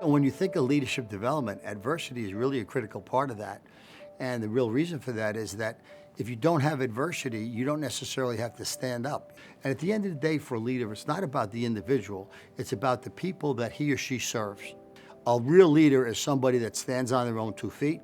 When you think of leadership development, adversity is really a critical part of that. And the real reason for that is that if you don't have adversity, you don't necessarily have to stand up. And at the end of the day, for a leader, it's not about the individual, it's about the people that he or she serves. A real leader is somebody that stands on their own 2 feet,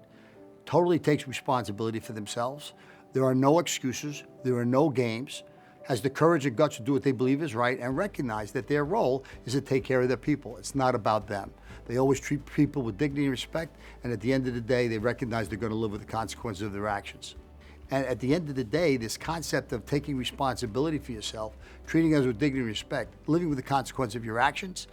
totally takes responsibility for themselves. There are no excuses, there are no games, has the courage and guts to do what they believe is right, and recognize that their role is to take care of their people. It's not about them. They always treat people with dignity and respect, and at the end of the day, they recognize they're going to live with the consequences of their actions. And at the end of the day, this concept of taking responsibility for yourself, treating others with dignity and respect, living with the consequence of your actions,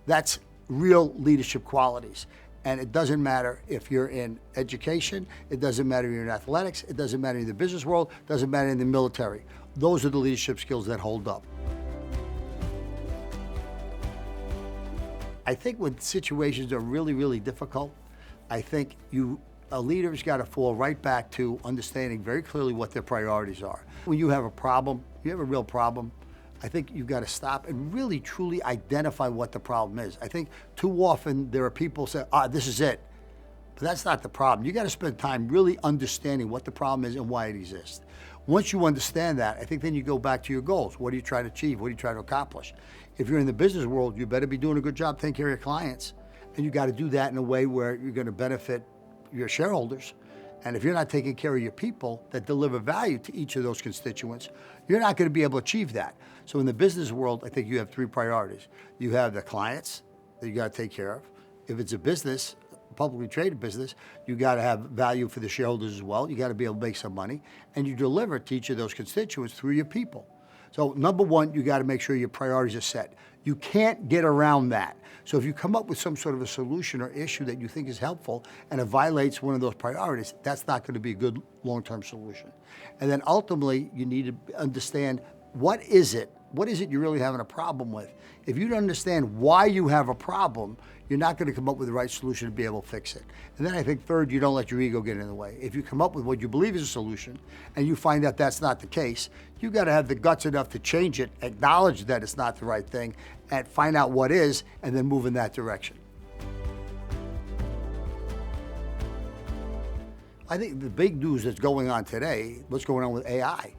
that's real leadership qualities. And it doesn't matter if you're in education, it doesn't matter if you're in athletics, it doesn't matter in the business world, it doesn't matter in the military. Those are the leadership skills that hold up. I think when situations are really, really difficult, I think a leader's got to fall right back to understanding very clearly what their priorities are. When you have a problem, you have a real problem, I think you've got to stop and really, truly identify what the problem is. I think too often there are people who say, this is it. But that's not the problem. You got to spend time really understanding what the problem is and why it exists. Once you understand that, I think then you go back to your goals. What are you trying to achieve? What are you trying to accomplish? If you're in the business world, you better be doing a good job taking care of your clients. And you got to do that in a way where you're going to benefit your shareholders. And if you're not taking care of your people that deliver value to each of those constituents, you're not going to be able to achieve that. So in the business world, I think you have 3 priorities. You have the clients that you got to take care of. If it's a business, a publicly traded business, you got to have value for the shareholders as well. You got to be able to make some money, and you deliver to each of those constituents through your people. So number one, you got to make sure your priorities are set. You can't get around that. So if you come up with some sort of a solution or issue that you think is helpful and it violates one of those priorities, that's not going to be a good long-term solution. And then ultimately, you need to understand what is it you're really having a problem with. If you don't understand why you have a problem, you're not going to come up with the right solution to be able to fix it. And then I think third, you don't let your ego get in the way. If you come up with what you believe is a solution and you find out that's not the case, you got to have the guts enough to change it, acknowledge that it's not the right thing, and find out what is, and then move in that direction. I think the big news that's going on today, what's going on with AI.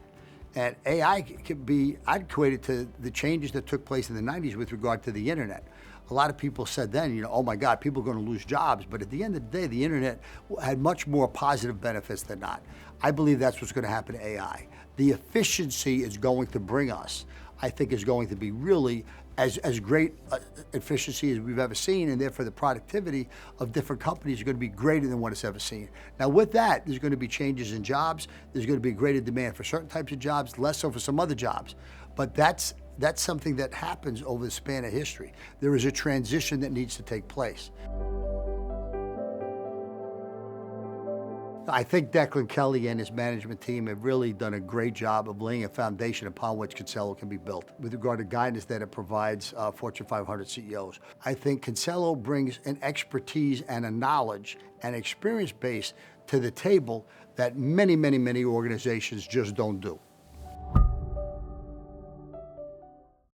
And AI can be, I'd equate it to the changes that took place in the 90s with regard to the internet. A lot of people said then, oh my God, people are going to lose jobs. But at the end of the day, the internet had much more positive benefits than not. I believe that's what's going to happen to AI. The efficiency it's going to bring us, I think, is going to be really as great efficiency as we've ever seen, and therefore the productivity of different companies is going to be greater than what it's ever seen. Now with that, there's going to be changes in jobs. There's going to be greater demand for certain types of jobs, less so for some other jobs. But that's something that happens over the span of history. There is a transition that needs to take place. I think Declan Kelly and his management team have really done a great job of laying a foundation upon which Consello can be built with regard to guidance that it provides Fortune 500 CEOs. I think Consello brings an expertise and a knowledge and experience base to the table that many, many, many organizations just don't do.